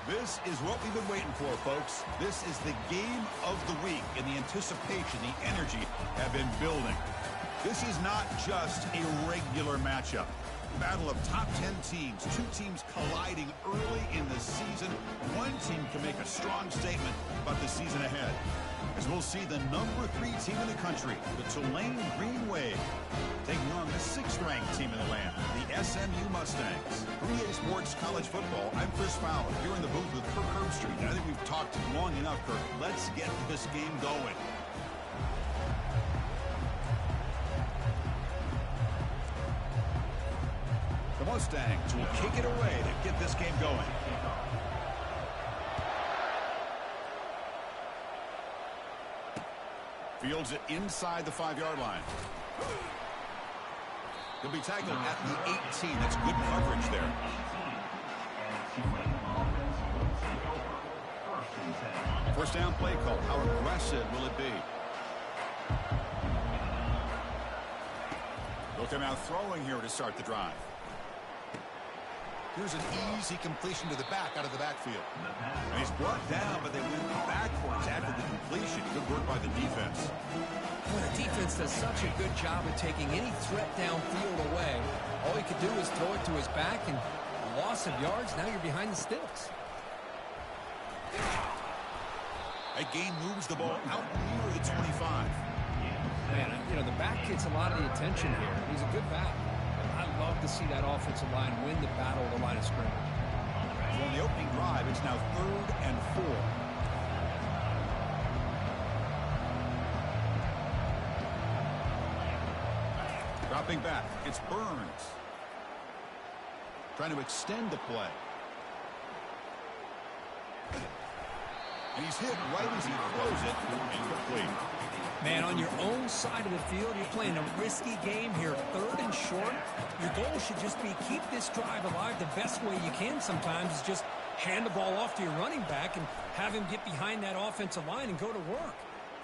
This is what we've been waiting for, folks. This is the game of the week, and the anticipation, the energy have been building. This is not just a regular matchup. Battle of top 10 teams, two teams colliding early in the season. One team can make a strong statement about the season ahead, as we'll see the number 3 team in the country, the Tulane Green Wave, taking on the 6th-ranked team in the land, the SMU Mustangs. From EA Sports College Football, I'm Chris Fowler, here in the booth with Kirk Herbstreit. I think we've talked long enough, Kirk. Let's get this game going. The Mustangs will kick it away to get this game going. Fields it inside the 5-yard line. He'll be tackled at the 18. That's good coverage there. First down play call. How aggressive will it be? They'll come out throwing here to start the drive. Here's an easy completion to the back out of the backfield. And he's brought down, but they went backwards after the completion. Good work by the defense. Well, the defense does such a good job of taking any threat downfield away. All he could do is throw it to his back, and loss of yards, now you're behind the sticks. That gain moves the ball out near the 25. Man, you know, the back gets a lot of the attention here. He's a good back. I love to see that offensive line win the battle of the line of scrimmage. So on the opening drive, it's now 3rd and 4. Dropping back, it's Burns. Trying to extend the play. And he's hit right as he throws it, incomplete. Man, on your own side of the field, you're playing a risky game here, 3rd and short. Your goal should just be keep this drive alive the best way you can sometimes is just hand the ball off to your running back and have him get behind that offensive line and go to work.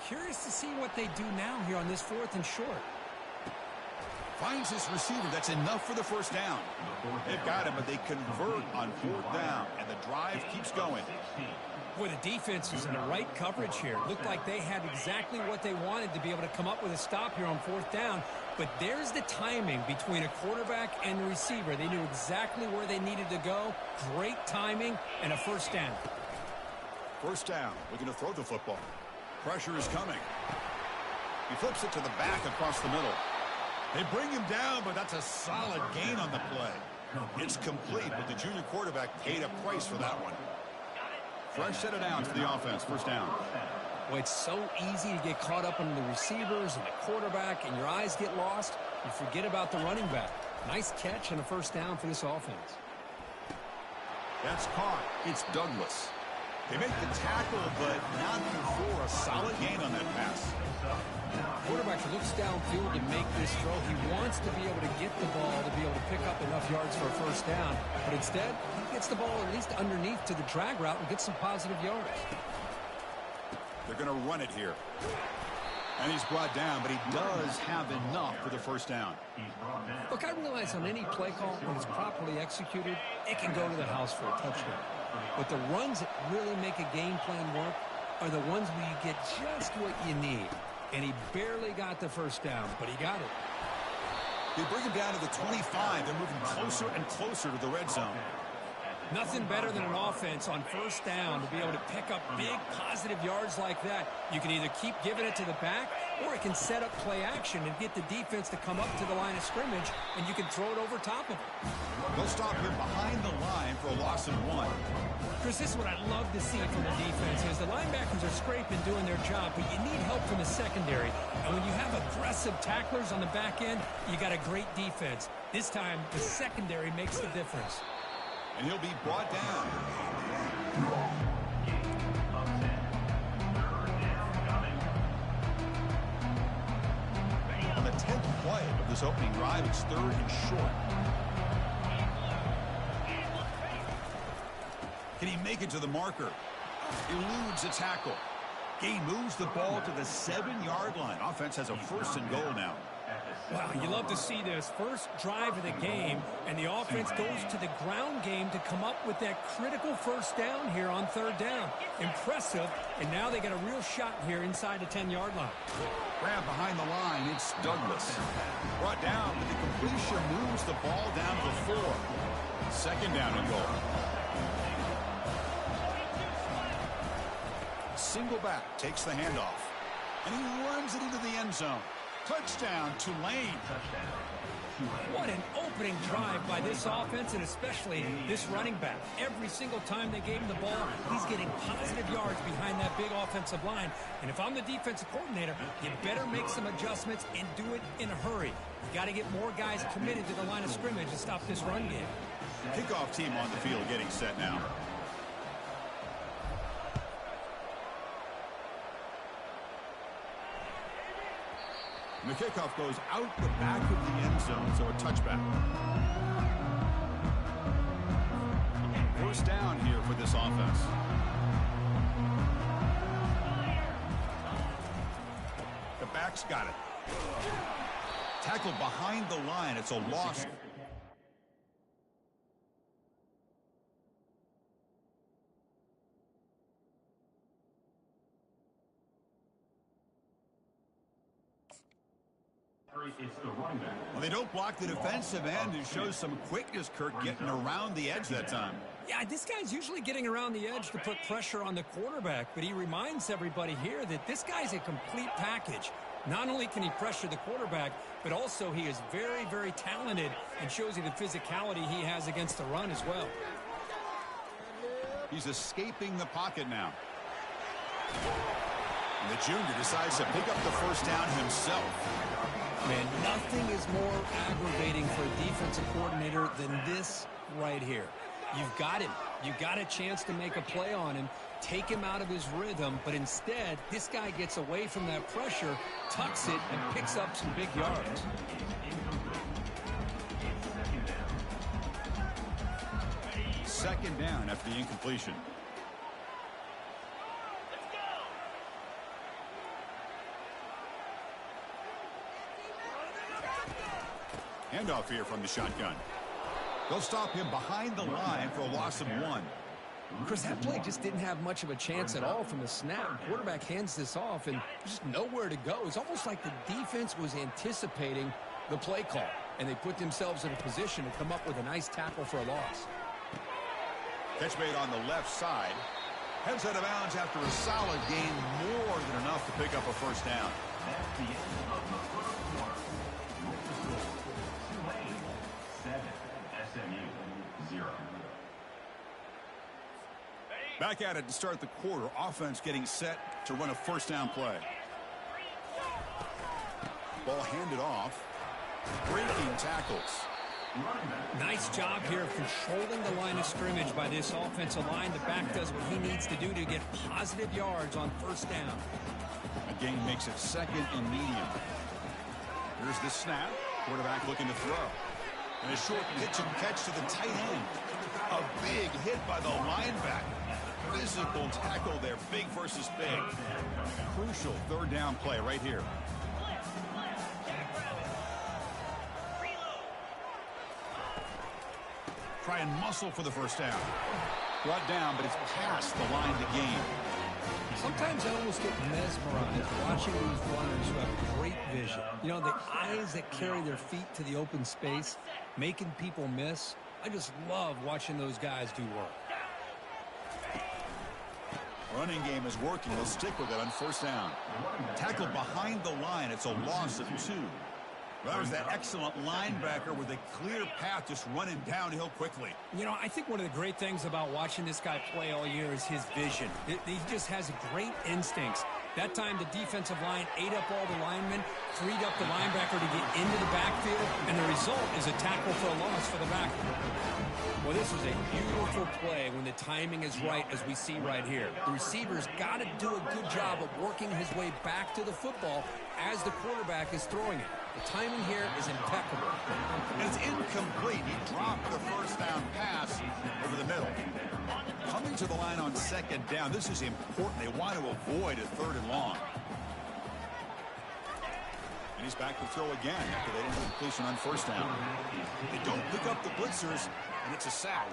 Curious to see what they do now here on this 4th and short. Finds his receiver. That's enough for the first down. They've got him, but they convert on 4th down, and the drive keeps going. Boy, the defense is in the right coverage here. Looked like they had exactly what they wanted to be able to come up with a stop here on 4th down. But there's the timing between a quarterback and the receiver. They knew exactly where they needed to go. Great timing and a first down. First down, looking to throw the football. Pressure is coming. He flips it to the back across the middle. They bring him down, but that's a solid gain on the play. It's complete, but the junior quarterback paid a price for that one. Fresh set of downs for the offense. First down. Well, it's so easy to get caught up in the receivers and the quarterback, and your eyes get lost. You forget about the running back. Nice catch and a first down for this offense. That's caught. It's Douglas. They make the tackle, but not before a solid gain on that pass. Quarterback looks downfield to make this throw. He wants to be able to get the ball to be able to pick up enough yards for a first down. But instead, he gets the ball at least underneath to the drag route and gets some positive yards. They're going to run it here. And he's brought down, but he does have enough for the first down. Look, I realize on any play call, when it's properly executed, it can go to the house for a touchdown. But the runs that really make a game plan work are the ones where you get just what you need. And he barely got the first down, but he got it. They bring him down to the 25. They're moving closer and closer to the red zone. Nothing better than an offense on first down to be able to pick up big positive yards like that. You can either keep giving it to the back, or it can set up play action and get the defense to come up to the line of scrimmage, and you can throw it over top of it. They'll stop him behind the line for a loss of 1. Chris, this is what I love to see from the defense is the linebackers are scraping, doing their job, but you need help from the secondary. And when you have aggressive tacklers on the back end, you got a great defense. This time, the secondary makes the difference. And he'll be brought down. On the 10th play of this opening drive, it's 3rd and short. Can he make it to the marker? Eludes a tackle. He moves the ball to the 7-yard line. Offense has a 1st and goal now. Wow, you love to see this. First drive of the game, and the offense goes to the ground game to come up with that critical first down here on third down. Impressive, and now they got a real shot here inside the 10-yard line. Grab behind the line, it's Douglas. Brought down, but the completion moves the ball down to the 4. Second down and goal. Single back takes the handoff, and he runs it into the end zone. Touchdown, Tulane. What an opening drive by this offense, and especially this running back. Every single time they gave him the ball, he's getting positive yards behind that big offensive line. And if I'm the defensive coordinator, you better make some adjustments and do it in a hurry. You got to get more guys committed to the line of scrimmage to stop this run game. Kickoff team on the field getting set now. And the kickoff goes out the back of the end zone, so a touchback. First down here for this offense. The back's got it. Tackled behind the line. It's a loss. Well, they don't block the defensive end. It shows some quickness, Kirk, getting around the edge that time. Yeah, this guy's usually getting around the edge to put pressure on the quarterback, but he reminds everybody here that this guy's a complete package. Not only can he pressure the quarterback, but also he is very, very talented and shows you the physicality he has against the run as well. He's escaping the pocket now. And the junior decides to pick up the first down himself. Man, nothing is more aggravating for a defensive coordinator than this right here. You've got him. You've got a chance to make a play on him, take him out of his rhythm, but instead, this guy gets away from that pressure, tucks it, and picks up some big yards. Second down after the incompletion. Handoff here from the shotgun. They'll stop him behind the line for a loss of 1. Chris, that play just didn't have much of a chance at all from the snap. Quarterback hands this off and just nowhere to go. It's almost like the defense was anticipating the play call, and they put themselves in a position to come up with a nice tackle for a loss. Catch made on the left side. Heads out of bounds after a solid gain, more than enough to pick up a first down. That's the end of the first quarter. Tulane 7, SMU 0. Back at it to start the quarter. Offense getting set to run a first down play. Ball handed off. Breaking tackles. Nice job here of controlling the line of scrimmage by this offensive line. The back does what he needs to do to get positive yards on first down. Again makes it second and medium. Here's the snap. Quarterback looking to throw. And a short pitch and catch to the tight end. A big hit by the linebacker. Physical tackle there. Big versus big. Crucial third down play right here. Try and muscle for the first down. Brought down, but it's past the line to gain. Sometimes I almost get mesmerized watching these runners who have great vision. You know, the eyes that carry their feet to the open space, making people miss. I just love watching those guys do work. Running game is working. They'll stick with it on first down. Tackled behind the line. It's a loss of 2. That was that excellent linebacker with a clear path just running downhill quickly. You know, I think one of the great things about watching this guy play all year is his vision. He just has great instincts. That time, the defensive line ate up all the linemen, freed up the linebacker to get into the backfield, and the result is a tackle for a loss for the backer. Well, this was a beautiful play when the timing is right, as we see right here. The receiver's got to do a good job of working his way back to the football as the quarterback is throwing it. The timing here is impeccable. And it's incomplete. He dropped the first down pass over the middle. Coming to the line on second down. This is important. They want to avoid a third and long. And He's back to throw again after they didn't completion on first down. They don't pick up the blitzers, and it's a sack.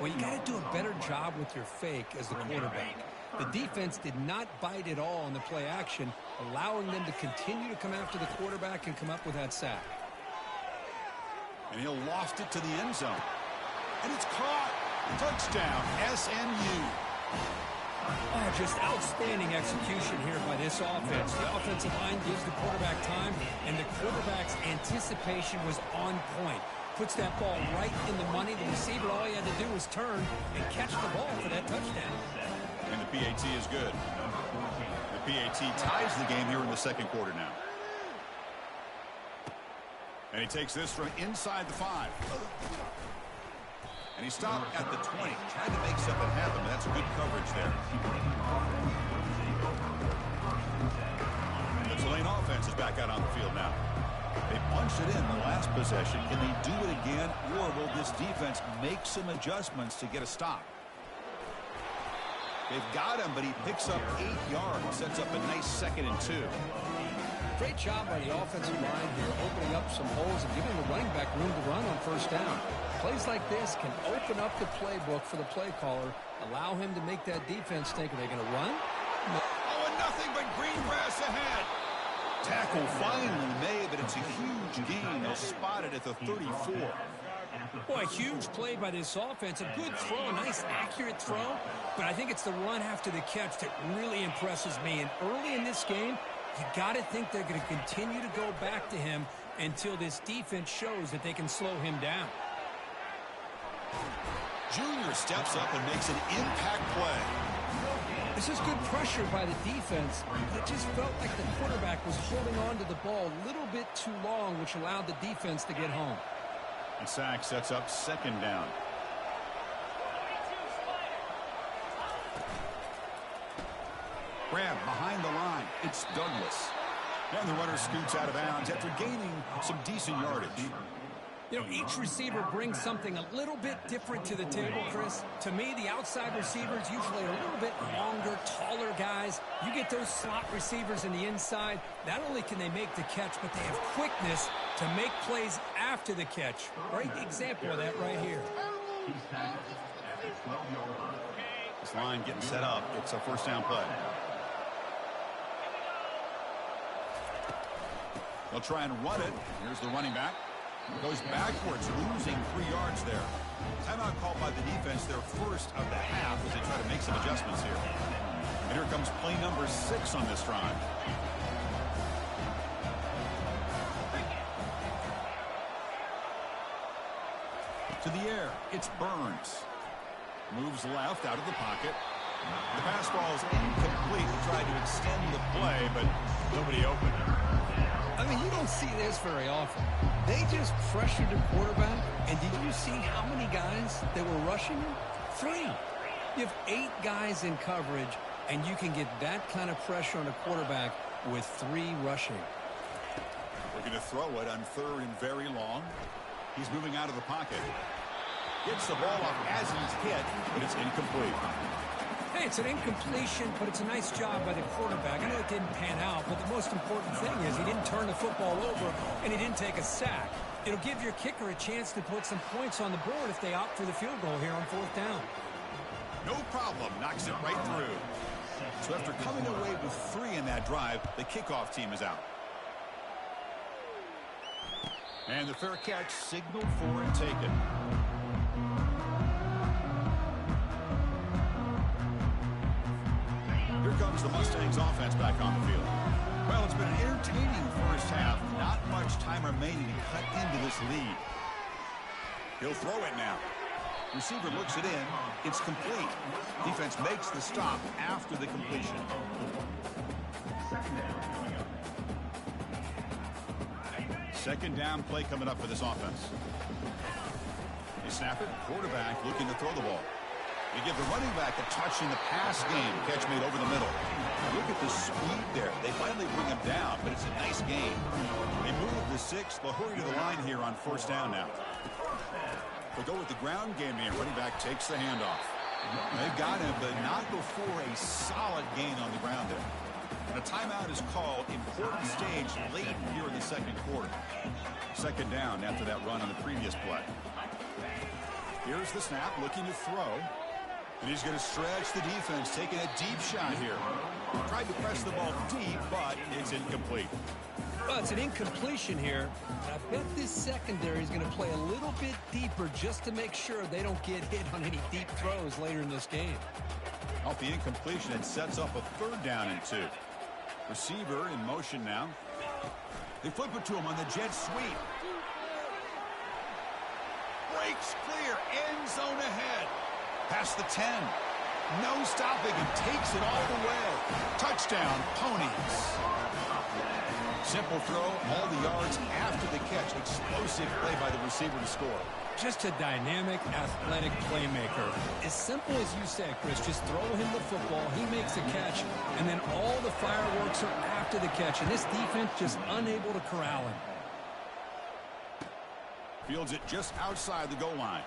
Well, you got to do a better job with your fake as the quarterback. The defense did not bite at all on the play action, allowing them to continue to come after the quarterback and come up with that sack. And he'll loft it to the end zone. And it's caught. Touchdown, SMU. Oh, just outstanding execution here by this offense. The offensive line gives the quarterback time, and the quarterback's anticipation was on point. Puts that ball right in the money. The receiver, all he had to do was turn and catch the ball for that touchdown. And the PAT is good. The PAT ties the game here in the second quarter now. And he takes this from inside the 5. And he stopped at the 20. Tried to make something happen, but that's good coverage there. The Tulane offense is back out on the field now. They punched it in the last possession. Can they do it again, or will this defense make some adjustments to get a stop? They've got him, but he picks up 8 yards. Sets up a nice 2nd and 2. Great job by the offensive line here, opening up some holes and giving the running back room to run on first down. Plays like this can open up the playbook for the play caller, allow him to make that defense think, are they going to run? Oh, and nothing but green grass ahead. Tackle finally made, but it's a huge gain. They'll spot it at the 34. Boy, a huge play by this offense. A good throw, a nice accurate throw. But I think it's the run after the catch that really impresses me. And early in this game, you got to think they're going to continue to go back to him until this defense shows that they can slow him down. Junior steps up and makes an impact play. This is good pressure by the defense, but it just felt like the quarterback was holding on to the ball a little bit too long, which allowed the defense to get home. And sack sets up 2nd down. Grab behind the line. It's Douglas. And the runner scoots out of bounds after gaining some decent yardage. You know, each receiver brings something a little bit different to the table, Chris. To me, the outside receivers usually are a little bit longer, taller guys. You get those slot receivers in the inside, not only can they make the catch, but they have quickness to make plays after the catch. Great example of that right here. This line getting set up. It's a first down play. They'll try and run it. Here's the running back. Goes backwards, losing 3 yards there. Timeout called by the defense, their first of the half, as they try to make some adjustments here. And here comes play number 6 on this drive. To the air, it's Burns. Moves left out of the pocket. The pass ball is incomplete. Tried to extend the play, but nobody open. I mean, you don't see this very often. They just pressured the quarterback, and did you see how many guys that were rushing him? 3. You have 8 guys in coverage, and you can get that kind of pressure on a quarterback with 3 rushing. Looking to throw it on 3rd and very long. He's moving out of the pocket. Gets the ball off as he's hit, but it's incomplete. Hey, it's an incompletion, but it's a nice job by the quarterback. I know it didn't pan out, but the most important thing is he didn't turn the football over and he didn't take a sack. It'll give your kicker a chance to put some points on the board if they opt for the field goal here on 4th down. No problem. Knocks it right through. So after coming away with 3 in that drive, the kickoff team is out. And the fair catch signaled for and taken. Here comes the Mustangs offense back on the field. Well, it's been an entertaining first half. Not much time remaining to cut into this lead. He'll throw it now. Receiver looks it in. It's complete. Defense makes the stop after the completion. Second down play coming up for this offense. They snap it. Quarterback looking to throw the ball. They give the running back a touch in the pass game. Catch made over the middle. Look at the speed there. They finally bring him down, but it's a nice game. They move the 6. They'll hurry to the line here on first down now. They'll go with the ground game here. Running back takes the handoff. They've got him, but not before a solid gain on the ground there. And a timeout is called. Important stage late here in the second quarter. Second down after that run on the previous play. Here's the snap, looking to throw. And he's going to stretch the defense, taking a deep shot here. Tried to press the ball deep, but it's incomplete. Well, it's an incompletion here. I bet this secondary is going to play a little bit deeper just to make sure they don't get hit on any deep throws later in this game. Off the incompletion, it sets up a third down and 2. Receiver in motion now. They flip it to him on the jet sweep. Breaks clear, end zone ahead. Past the 10. No stopping him, takes it all the way. Touchdown, Ponies. Simple throw, all the yards after the catch. Explosive play by the receiver to score. Just a dynamic, athletic playmaker. As simple as you said, Chris, just throw him the football, he makes a catch, and then all the fireworks are after the catch, and this defense just unable to corral him. Fields it just outside the goal line.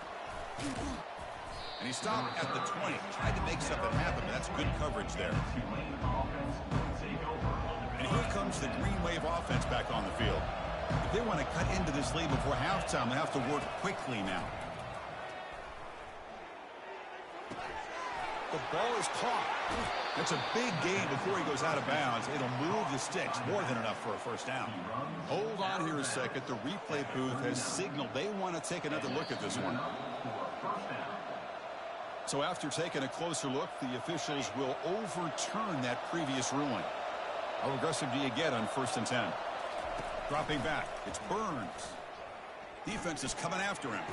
And he stopped at the 20. Tried to make something happen, but that's good coverage there. And here comes the Green Wave offense back on the field. If they want to cut into this lead before halftime, they have to work quickly now. The ball is caught. That's a big gain before he goes out of bounds. It'll move the sticks, more than enough for a first down. Hold on here a second. The replay booth has signaled they want to take another look at this one. So after taking a closer look, the officials will overturn that previous ruling. How aggressive do you get on 1st and 10? Dropping back. It's Burns. Defense is coming after him.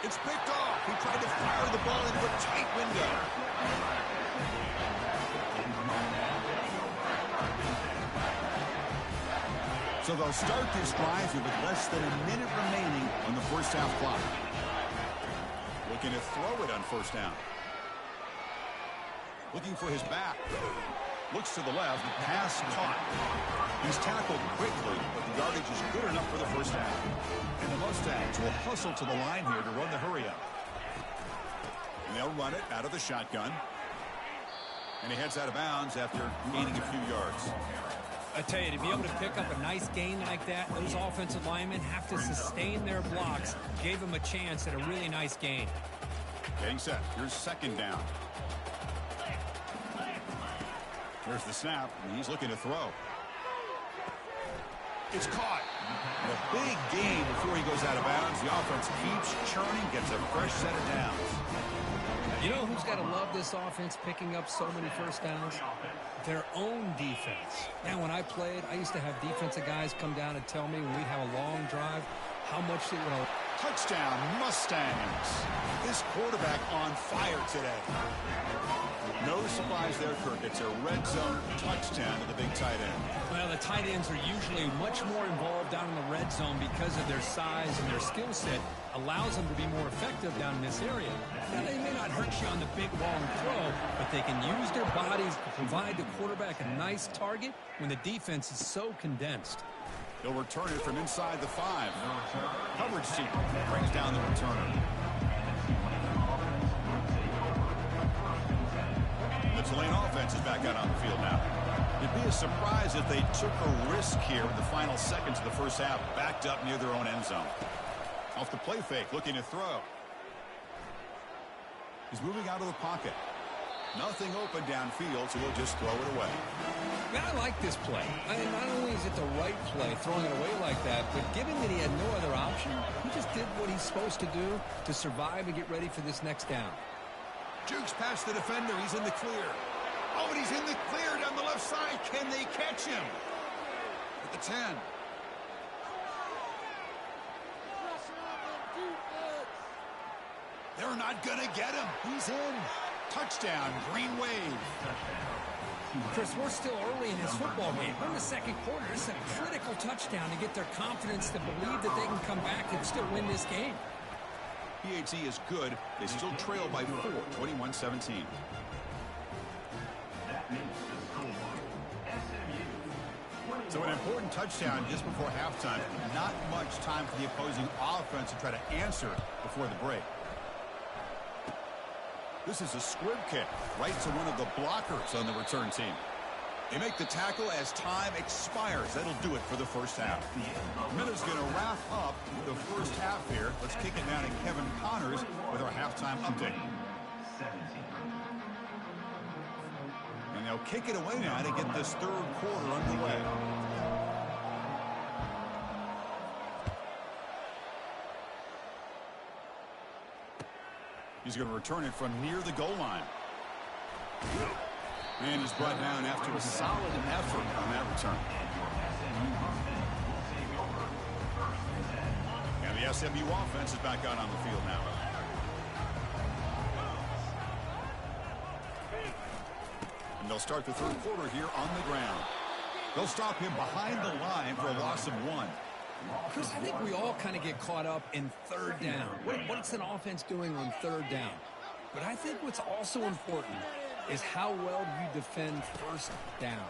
It's picked off. He tried to fire the ball into a tight window. So they'll start this drive here with less than a minute remaining on the first half clock. Looking to throw it on 1st down. Looking for his back. Looks to the left. Pass caught. He's tackled quickly, but the yardage is good enough for the first down. And the Mustangs will hustle to the line here to run the hurry up. And they'll run it out of the shotgun. And he heads out of bounds after gaining a few yards. I tell you, to be able to pick up a nice gain like that, those offensive linemen have to sustain their blocks. Gave him a chance at a really nice gain. Getting set. Here's 2nd down. Here's the snap, and he's looking to throw. It's caught. And a big gain before he goes out of bounds. The offense keeps churning, gets a fresh set of downs. You know who's got to love this offense picking up so many first downs? Their own defense. Now, when I played, I used to have defensive guys come down and tell me when we'd have a long drive how much it would. Touchdown, Mustangs. This quarterback on fire today. No surprise there, Kirk. It's a red zone touchdown to the big tight end. Well, the tight ends are usually much more involved down in the red zone because of their size and their skill set allows them to be more effective down in this area. Now, they may not hurt you on the big long throw, but they can use their bodies to provide the quarterback a nice target when the defense is so condensed. He'll return it from inside the 5. Coverage team brings down the returner. The Tulane offense is back out on the field now. It'd be a surprise if they took a risk here in the final seconds of the first half, backed up near their own end zone. Off the play fake, looking to throw. He's moving out of the pocket. Nothing open downfield, so he'll just throw it away. Man, I like this play. I mean, not only is it the right play, throwing it away like that, but given that he had no other option, he just did what he's supposed to do to survive and get ready for this next down. Jukes past the defender. He's in the clear. Oh, and he's in the clear down the left side. Can they catch him? At the 10. They're not going to get him. He's in. Touchdown, Green Wave. Chris, we're still early in this football game. We're in the second quarter. This is a critical touchdown to get their confidence to believe that they can come back and still win this game. PAT is good. They still trail by 4, 21-17. So an important touchdown just before halftime. Not much time for the opposing offense to try to answer before the break. This is a squib kick right to one of the blockers on the return team. They make the tackle as time expires. That'll do it for the first half. Miller's going to wrap up the first half here. Let's kick it down to Kevin Connors with our halftime update. And they'll kick it away now to get this third quarter underway. He's going to return it from near the goal line. And he's brought down after a solid effort on that return. And the SMU offense is back out on the field now. And they'll start the third quarter here on the ground. They'll stop him behind the line for a loss of 1. Chris, I think we all kind of get caught up in third down. What's an offense doing on third down? But I think what's also important is how well you defend first down.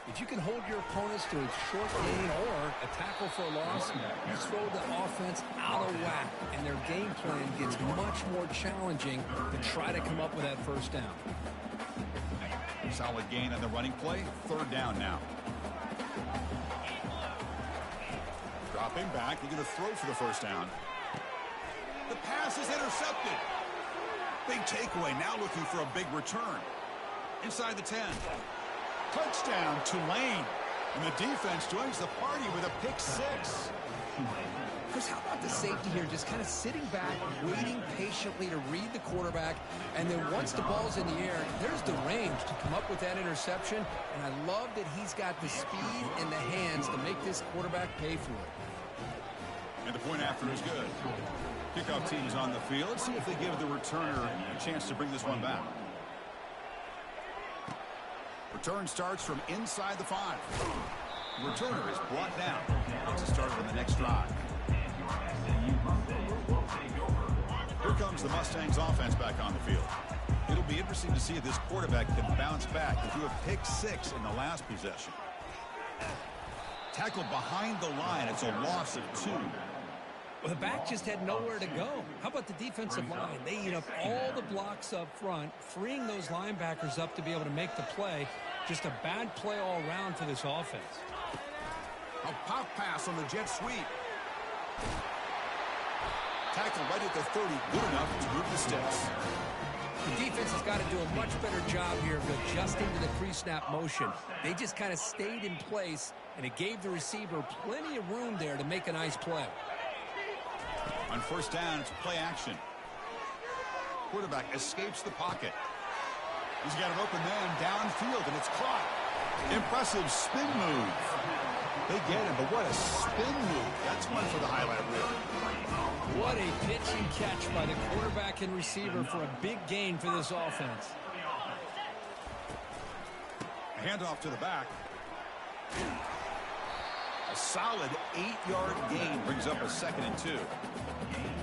If you can hold your opponents to a short gain or a tackle for a loss, you throw the offense out of whack, and their game plan gets much more challenging to try to come up with that first down. Solid gain on the running play. Third down now. Dropping back. He's going to throw for the first down. The pass is intercepted. Big takeaway. Now looking for a big return. Inside the 10. Touchdown, Tulane. And the defense joins the party with a pick 6. Chris, how about the safety here? Just kind of sitting back, waiting patiently to read the quarterback. And then once the ball's in the air, there's the range to come up with that interception. And I love that he's got the speed and the hands to make this quarterback pay for it. And the point after is good. Kickoff team is on the field. Let's see if they give the returner a chance to bring this one back. Return starts from inside the 5. The returner is brought down. Gets it started on the next drive. Here comes the Mustangs offense back on the field. It'll be interesting to see if this quarterback can bounce back. If you have pick 6 in the last possession. Tackled behind the line. It's a loss of 2. Well, the back just had nowhere to go. How about the defensive line? They eat up all the blocks up front, freeing those linebackers up to be able to make the play. Just a bad play all around for this offense. A pop pass on the jet sweep. Tackle right at the 30. Good enough to move the sticks. The defense has got to do a much better job here of adjusting to the pre-snap motion. They just kind of stayed in place, and it gave the receiver plenty of room there to make a nice play. On first down, it's play action. Quarterback escapes the pocket. He's got an open man downfield, and it's caught. Impressive spin move. They get him, but what a spin move. That's one for the highlight reel. What a pitch and catch by the quarterback and receiver for a big gain for this offense. A handoff to the back. A solid 8-yard gain brings up a 2nd and 2.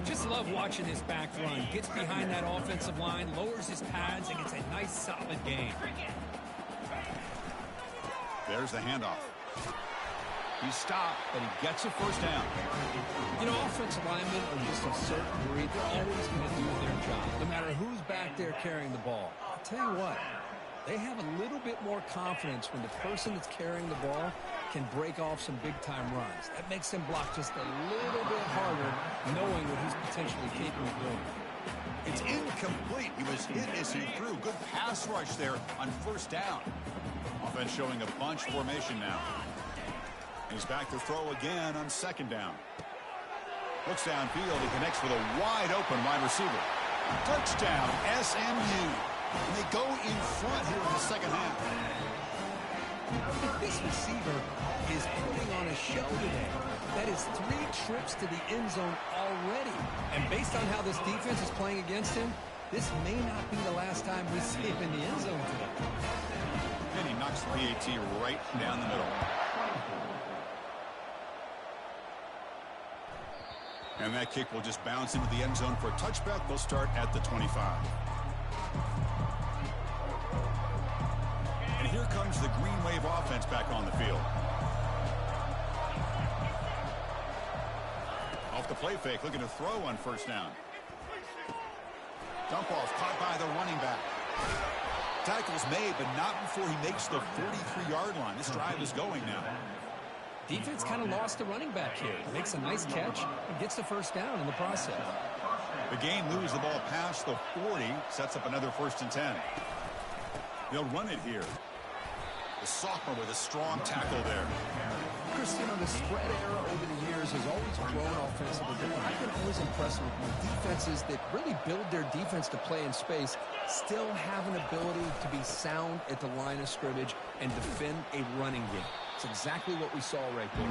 Just love watching this back run. Gets behind that offensive line, lowers his pads, and gets a nice solid gain. There's the handoff. He's stopped, but he gets a first down. You know, offensive linemen are just a certain breed. They're always going to do their job, no matter who's back there carrying the ball. I'll tell you what, they have a little bit more confidence when the person that's carrying the ball can break off some big-time runs. That makes them block just a little bit harder, knowing what he's potentially capable of doing. It's incomplete. He was hit as he threw. Good pass rush there on first down. Offense showing a bunch formation now. He's back to throw again on second down. Looks downfield. He connects with a wide-open wide receiver. Touchdown, SMU. And they go in front here in the second half. This receiver is putting on a show today. That is 3 trips to the end zone already. And based on how this defense is playing against him, this may not be the last time we see him in the end zone today. And he knocks the PAT right down the middle. And that kick will just bounce into the end zone for a touchback. They'll start at the 25. And here comes the Green Wave offense back on the field. Off the play fake, looking to throw on first down. Dump off caught by the running back. Tackle's made, but not before he makes the 43-yard line. This drive is going now. Defense kind of lost the running back here. Makes a nice catch and gets the first down in the process. The game moves the ball past the 40, sets up another 1st and 10. They'll run it here. The sophomore with a strong tackle there. Chris, you know, the spread era over the years has always grown offensively. I've been always impressed with defenses that really build their defense to play in space, still have an ability to be sound at the line of scrimmage and defend a running game. It's exactly what we saw right there.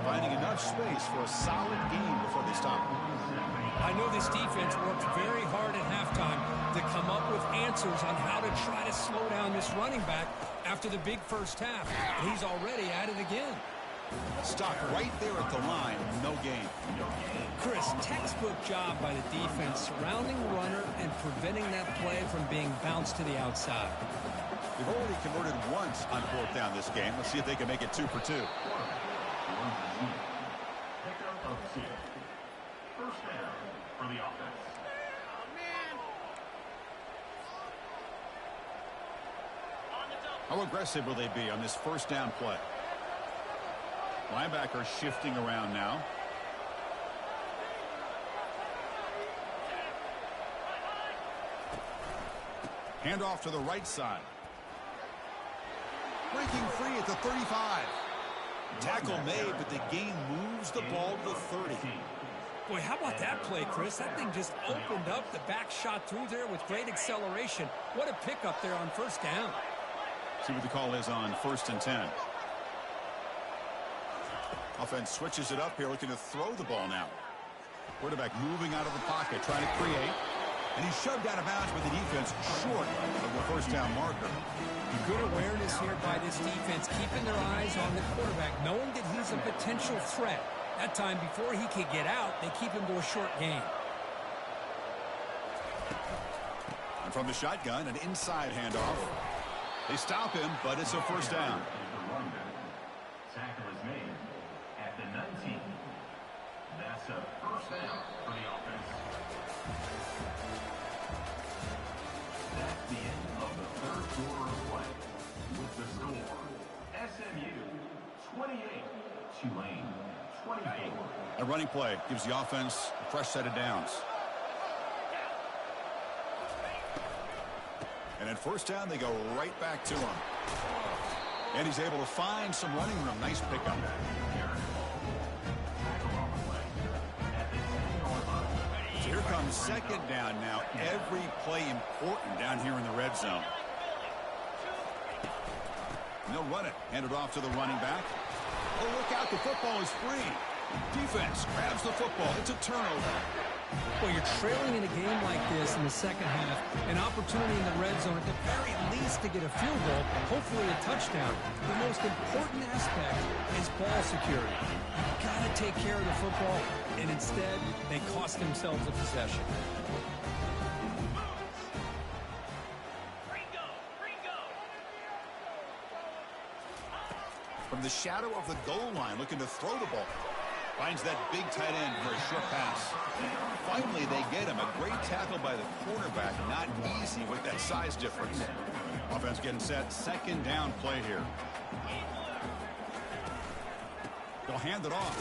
Finding enough space for a solid game before they stop. I know this defense worked very hard at halftime to come up with answers on how to try to slow down this running back after the big first half. And he's already at it again. Stop right there at the line. No gain. Chris, textbook job by the defense surrounding the runner and preventing that play from being bounced to the outside. They've already converted once on 4th down this game. Let's see if they can make it 2 for 2. First down for the offense. How aggressive will they be on this 1st down play? Linebacker shifting around now. Handoff to the right side. Breaking free at the 35. Tackle made, but the gain moves the ball to the 30. Boy, how about that play, Chris? That thing just opened up. The back shot through there with great acceleration. What a pickup there on 1st down. See what the call is on 1st and 10. Offense switches it up here, looking to throw the ball now. Quarterback moving out of the pocket, trying to create. And he's shoved out of bounds with the defense short of the 1st down marker. Good awareness here by this defense, keeping their eyes on the quarterback, knowing that he's a potential threat. That time, before he could get out, they keep him to a short gain. And from the shotgun, an inside handoff. They stop him, but it's a 1st down. Tackle is made at the 19. That's a 1st down for the offense. That's the end of the 3rd quarter of play. With the score, SMU 28, Tulane 24. A running play gives the offense a fresh set of downs. And at 1st down, they go right back to him. And he's able to find some running room. Nice pickup. So here comes 2nd down now. Every play important down here in the red zone. And they'll run it. Hand it off to the running back. Oh, look out. The football is free. Defense grabs the football. It's a turnover. Well, you're trailing in a game like this in the 2nd half. An opportunity in the red zone at the very least to get a field goal, hopefully a touchdown. The most important aspect is ball security. You've got to take care of the football, and instead, they cost themselves a possession. From the shadow of the goal line, looking to throw the ball. Finds that big tight end for a short pass. Finally, they get him. A great tackle by the cornerback. Not easy with that size difference. Offense getting set. 2nd down play here. They'll hand it off.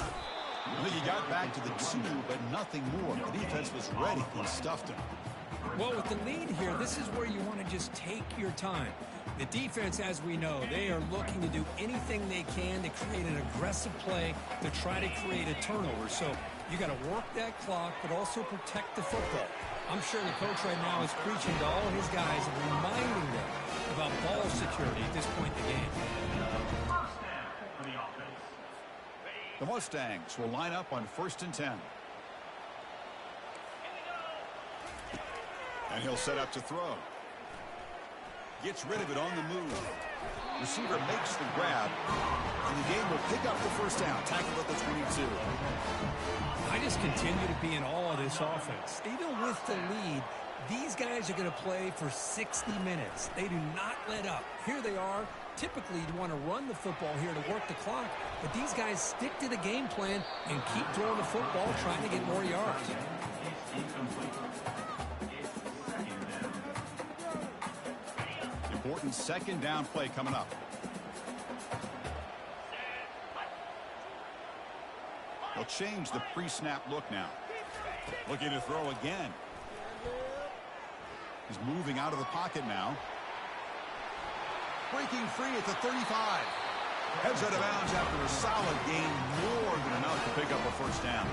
Well, he got back to the 2, but nothing more. The defense was ready and stuffed him. Well, with the lead here, this is where you want to just take your time. The defense, as we know, they are looking to do anything they can to create an aggressive play to try to create a turnover. So you got to work that clock, but also protect the football. I'm sure the coach right now is preaching to all his guys and reminding them about ball security at this point in the game. First down for the offense. The Mustangs will line up on 1st and 10. And he'll set up to throw. Gets rid of it on the move. Receiver makes the grab. And the game will pick up the 1st down. Tackled at the 22. I just continue to be in awe of this offense. Even with the lead, these guys are going to play for 60 minutes. They do not let up. Here they are. Typically, you want to run the football here to work the clock. But these guys stick to the game plan and keep throwing the football, trying to get more yards. Important second down play coming up. They'll change the pre-snap look now. Looking to throw again. He's moving out of the pocket now. Breaking free at the 35. Heads out of bounds after a solid gain, more than enough to pick up a first down.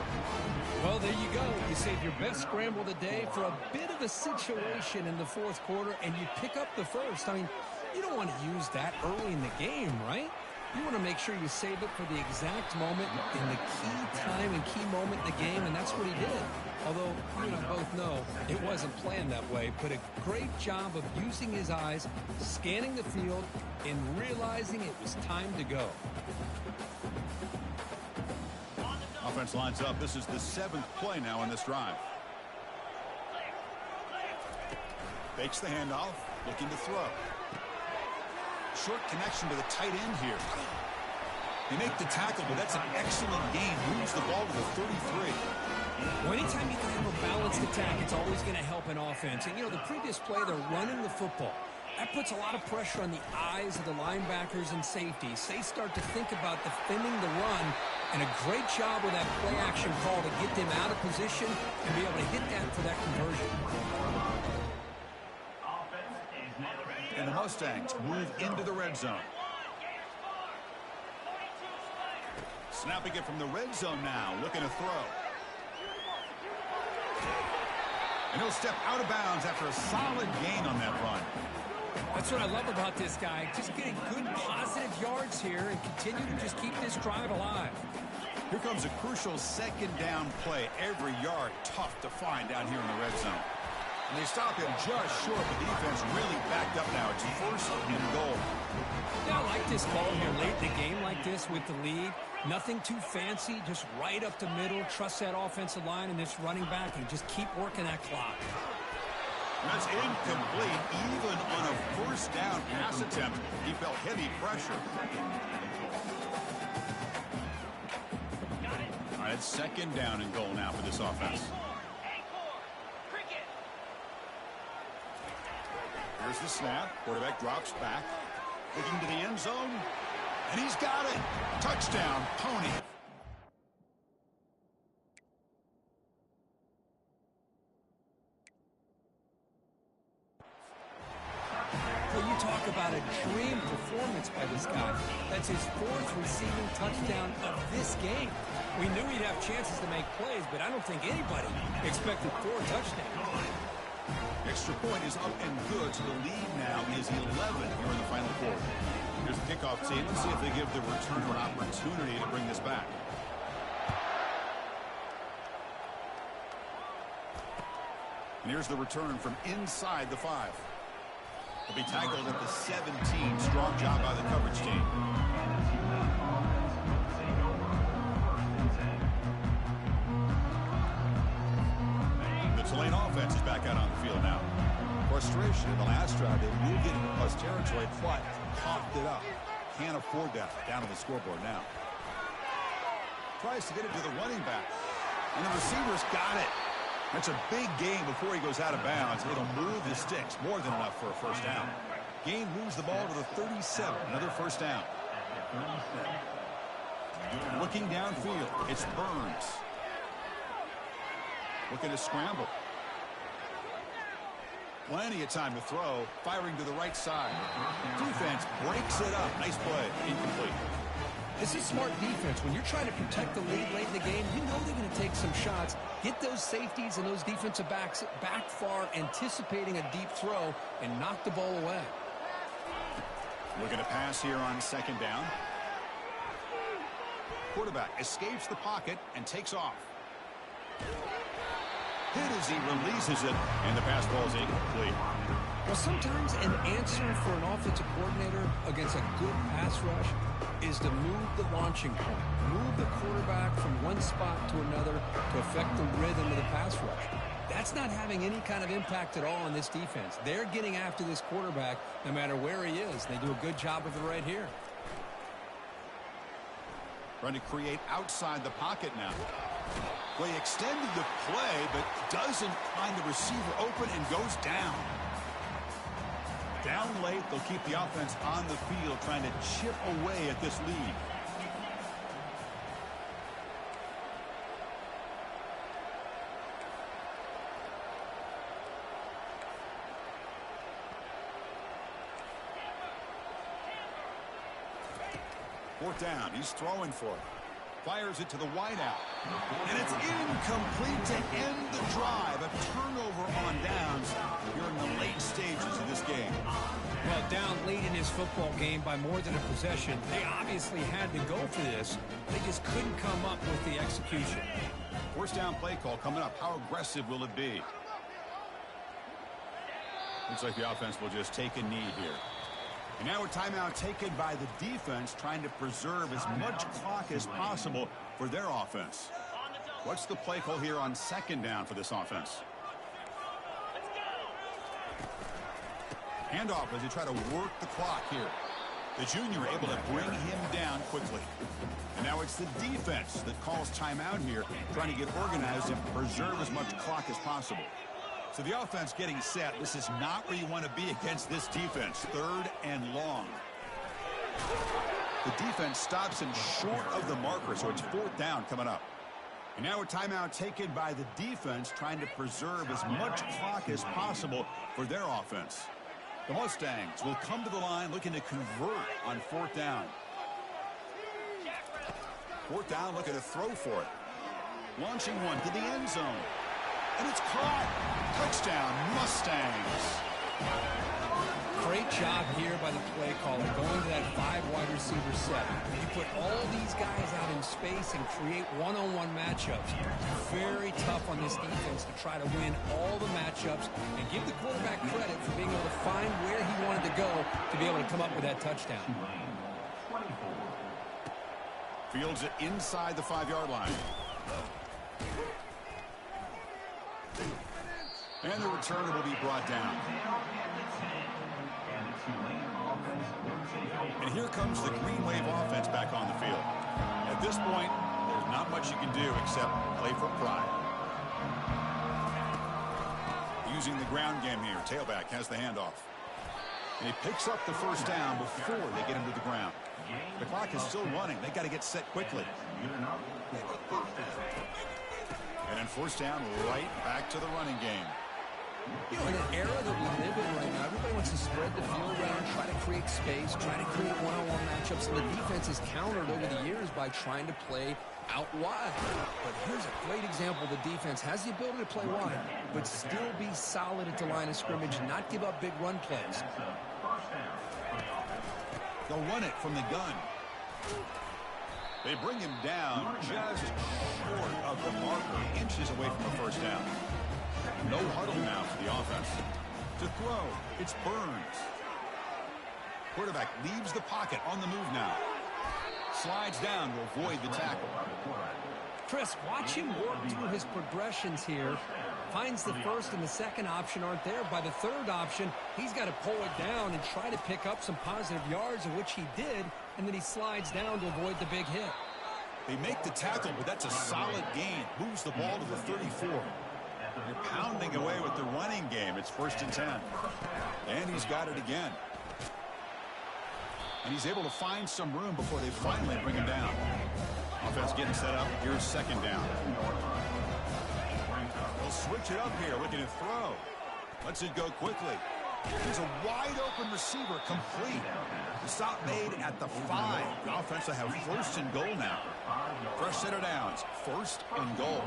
Well, there you go. You save your best scramble of the day for a bit of a situation in the fourth quarter, and you pick up the first. I mean, you don't want to use that early in the game, right? You want to make sure you save it for the exact moment in the key time and key moment in the game, and that's what he did. Although, you and I both know it wasn't planned that way, but a great job of using his eyes, scanning the field, and realizing it was time to go. Offense lines up. This is the 7th play now in this drive. Fakes the handoff, looking to throw. Short connection to the tight end here. They make the tackle, but that's an excellent gain. Moves the ball to the 33. Well, anytime you can have a balanced attack, it's always going to help an offense. And, you know, the previous play, they're running the football. That puts a lot of pressure on the eyes of the linebackers and safeties. They start to think about defending the run, and a great job with that play-action call to get them out of position and be able to hit that for that conversion. And the Mustangs move into the red zone. Snapping it from the red zone now, looking to throw. And he'll step out of bounds after a solid gain on that run. That's what I love about this guy. Just getting good positive yards here and continue to just keep this drive alive. Here comes a crucial second down play. Every yard tough to find down here in the red zone. And they stop him just short. The defense really backed up now. It's 1st and goal. Yeah, I like this call here late in the game like this with the lead. Nothing too fancy, just right up the middle. Trust that offensive line and this running back and just keep working that clock. That's incomplete. Even on a first down pass attempt, he felt heavy pressure. All right, it's 2nd down and goal now for this offense. Here's the snap. Quarterback drops back. Looking to the end zone. And he's got it. Touchdown, Pony. Well, you talk about a dream performance by this guy. That's his 4th receiving touchdown of this game. We knew he'd have chances to make plays, but I don't think anybody expected 4 touchdowns. Extra point is up and good, so the lead now is 11 here in the final quarter. Here's the kickoff team. Let's see if they give the returner an opportunity to bring this back. And here's the return from inside the 5. He'll be tackled at the 17. Strong job by the coverage team. The Tulane offense is back out on the field now. Frustration in the last drive. They moved it into plus territory, but coughed it up. Can't afford that. Down on the scoreboard now. Tries to get it to the running back. And the receiver's got it. That's a big gain before he goes out of bounds. It'll move the sticks. More than enough for a first down. Gain moves the ball to the 37. Another first down. Looking downfield. It's Burns. Looking to scramble. Plenty of time to throw. Firing to the right side. Defense breaks it up. Nice play. Incomplete. This is smart defense. When you're trying to protect the lead late in the game, you know they're going to take some shots. Get those safeties and those defensive backs back far, anticipating a deep throw, and knock the ball away. Looking to pass here on 2nd down. Quarterback escapes the pocket and takes off. Hit as he releases it, and the pass ball is incomplete. Well, sometimes an answer for an offensive coordinator against a good pass rush is to move the launching point, move the quarterback from one spot to another to affect the rhythm of the pass rush. That's not having any kind of impact at all on this defense. They're getting after this quarterback no matter where he is. They do a good job of it right here. Trying to create outside the pocket now. Well, he extended the play, but doesn't find the receiver open and goes down. Down late, they'll keep the offense on the field trying to chip away at this lead. Fourth down, he's throwing for it. Fires it to the wideout. And it's incomplete to end the drive. A turnover on downs here in the late stages of this game. Well, down late in his football game by more than a possession, they obviously had to go for this. They just couldn't come up with the execution. First down play call coming up. How aggressive will it be? Looks like the offense will just take a knee here. And now a timeout taken by the defense, trying to preserve as much clock as possible for their offense. What's the play call here on second down for this offense? Handoff as they try to work the clock here. The junior able to bring him down quickly. And now it's the defense that calls timeout here, trying to get organized and preserve as much clock as possible. So the offense getting set. This is not where you want to be against this defense. Third and long. The defense stops him short of the marker, so it's fourth down coming up. And now a timeout taken by the defense, trying to preserve as much clock as possible for their offense. The Mustangs will come to the line looking to convert on fourth down. Fourth down, looking to throw for it. Launching one to the end zone. And it's caught. Touchdown, Mustangs. Great job here by the play caller, going to that 5 wide receiver set. You put all these guys out in space and create one-on-one matchups. Very tough on this defense to try to win all the matchups and give the quarterback credit for being able to find where he wanted to go to be able to come up with that touchdown. Fields it inside the 5-yard line. And the returner will be brought down. And here comes the Green Wave offense back on the field. At this point, there's not much you can do except play for pride. Using the ground game here, tailback has the handoff. And he picks up the first down before they get him to the ground. The clock is still running. They got to get set quickly. And then first down, right back to the running game. You know, in an era that we live in right now, everybody wants to spread the field around, try to create space, try to create one-on-one matchups, and the defense has countered over the years by trying to play out wide. But here's a great example. The defense has the ability to play wide, but still be solid at the line of scrimmage and not give up big run plays. They'll run it from the gun. They bring him down just short of the marker, inches away from the first down. No huddle now for the offense. To throw, it's Burns. Quarterback leaves the pocket on the move now. Slides down to avoid the tackle. Chris, watch him work through his progressions here. Finds the first and the second option aren't there. By the third option, he's got to pull it down and try to pick up some positive yards, of which he did, and then he slides down to avoid the big hit. They make the tackle, but that's a solid gain. Moves the ball to the 34. They're pounding away with the running game. It's 1st and 10. And he's got it again. And he's able to find some room before they finally bring him down. Offense getting set up. Here's second down. They'll switch it up here, looking to throw. Lets it go quickly. Here's a wide-open receiver, complete. The stop made at the 5. The offense will have 1st and goal now. Fresh set of downs. 1st and goal.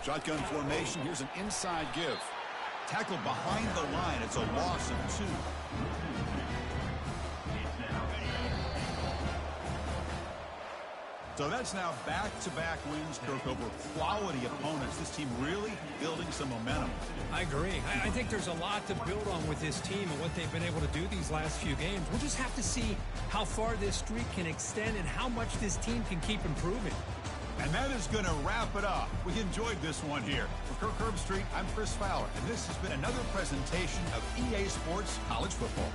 Shotgun formation. Here's an inside give. Tackled behind the line. It's a loss of 2. So that's now back-to-back wins, Kirk, over quality opponents. This team really building some momentum. I agree. I think there's a lot to build on with this team and what they've been able to do these last few games. We'll just have to see how far this streak can extend and how much this team can keep improving. And that is going to wrap it up. We enjoyed this one here. For Kirk Herbstreit, I'm Chris Fowler, and this has been another presentation of EA Sports College Football.